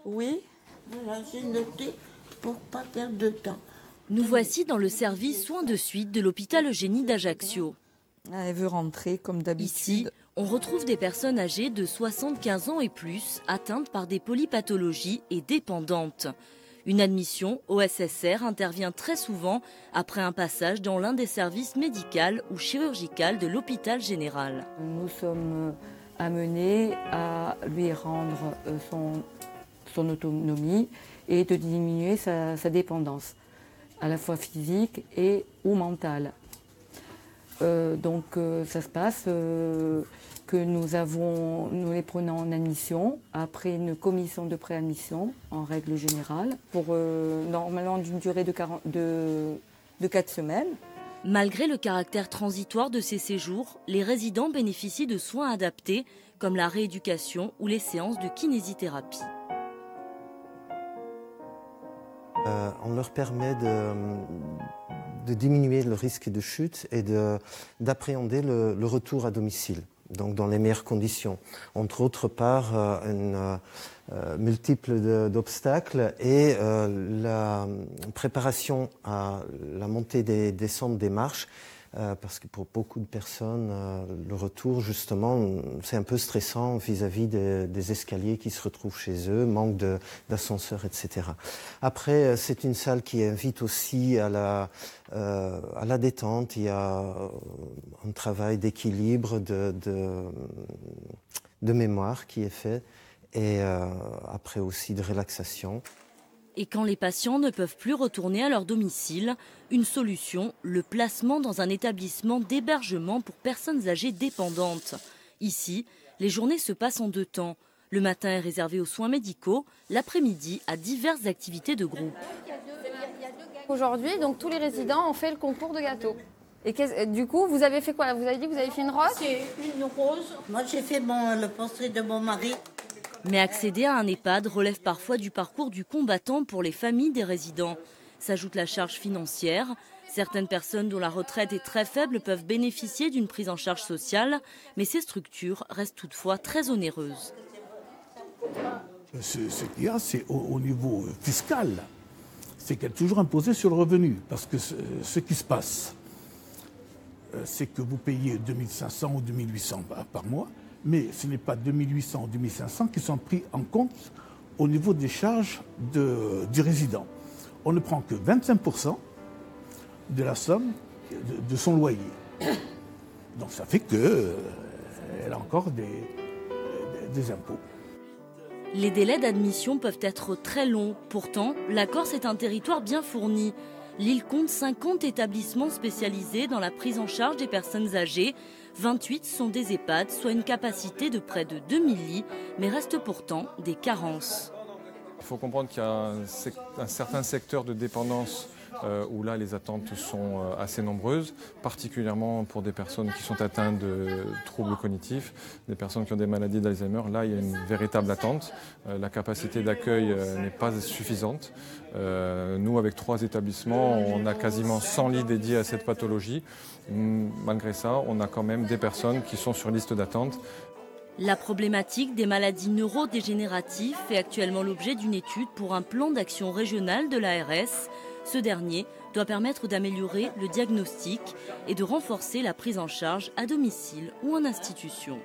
Oui, voilà, j'ai noté pour pas perdre de temps. Nous voici dans le service soins de suite de l'hôpital Eugénie d'Ajaccio. Elle veut rentrer comme d'habitude. Ici, on retrouve des personnes âgées de 75 ans et plus, atteintes par des polypathologies et dépendantes. Une admission au SSR intervient très souvent après un passage dans l'un des services médicaux ou chirurgicaux de l'hôpital général. Nous sommes amenés à lui rendre son autonomie et de diminuer sa dépendance, à la fois physique et ou mentale. Donc ça se passe que nous les prenons en admission après une commission de préadmission en règle générale pour normalement d'une durée de 4 semaines. Malgré le caractère transitoire de ces séjours, les résidents bénéficient de soins adaptés comme la rééducation ou les séances de kinésithérapie. On leur permet de diminuer le risque de chute et d'appréhender le retour à domicile, donc dans les meilleures conditions. Entre autres par une multiple d'obstacles et la préparation à la montée des descentes des marches, parce que pour beaucoup de personnes, le retour, justement, c'est un peu stressant vis-à-vis des escaliers qui se retrouvent chez eux, manque d'ascenseur, etc. Après, c'est une salle qui invite aussi à la détente. Il y a un travail d'équilibre, de mémoire qui est fait, et après aussi de relaxation. Et quand les patients ne peuvent plus retourner à leur domicile, une solution, le placement dans un établissement d'hébergement pour personnes âgées dépendantes. Ici, les journées se passent en 2 temps. Le matin est réservé aux soins médicaux, l'après-midi à diverses activités de groupe. Aujourd'hui, donc tous les résidents ont fait le concours de gâteaux. Et du coup, vous avez fait quoi? Vous avez dit que vous avez fait une rose? C'est une rose. Moi, j'ai fait le portrait de mon mari. Mais accéder à un EHPAD relève parfois du parcours du combattant pour les familles des résidents. S'ajoute la charge financière. Certaines personnes dont la retraite est très faible peuvent bénéficier d'une prise en charge sociale, mais ces structures restent toutefois très onéreuses. Ce qu'il y a, c'est au niveau fiscal, c'est qu'elle est toujours imposée sur le revenu. Parce que ce qui se passe, c'est que vous payez 2500 ou 2800 par mois, mais ce n'est pas 2800 ou 2500 qui sont pris en compte au niveau des charges du résident. On ne prend que 25% de la somme de son loyer. Donc ça fait qu'elle a encore des impôts. Les délais d'admission peuvent être très longs. Pourtant, la Corse est un territoire bien fourni. L'île compte 50 établissements spécialisés dans la prise en charge des personnes âgées. 28 sont des EHPAD, soit une capacité de près de 2000 lits, mais restent pourtant des carences. Il faut comprendre qu'il y a un certain secteur de dépendance où là les attentes sont assez nombreuses, particulièrement pour des personnes qui sont atteintes de troubles cognitifs, des personnes qui ont des maladies d'Alzheimer. Là, il y a une véritable attente. La capacité d'accueil n'est pas suffisante. Nous, avec 3 établissements, on a quasiment 100 lits dédiés à cette pathologie. Malgré ça, on a quand même des personnes qui sont sur liste d'attente. La problématique des maladies neurodégénératives fait actuellement l'objet d'une étude pour un plan d'action régional de l'ARS. Ce dernier doit permettre d'améliorer le diagnostic et de renforcer la prise en charge à domicile ou en institution.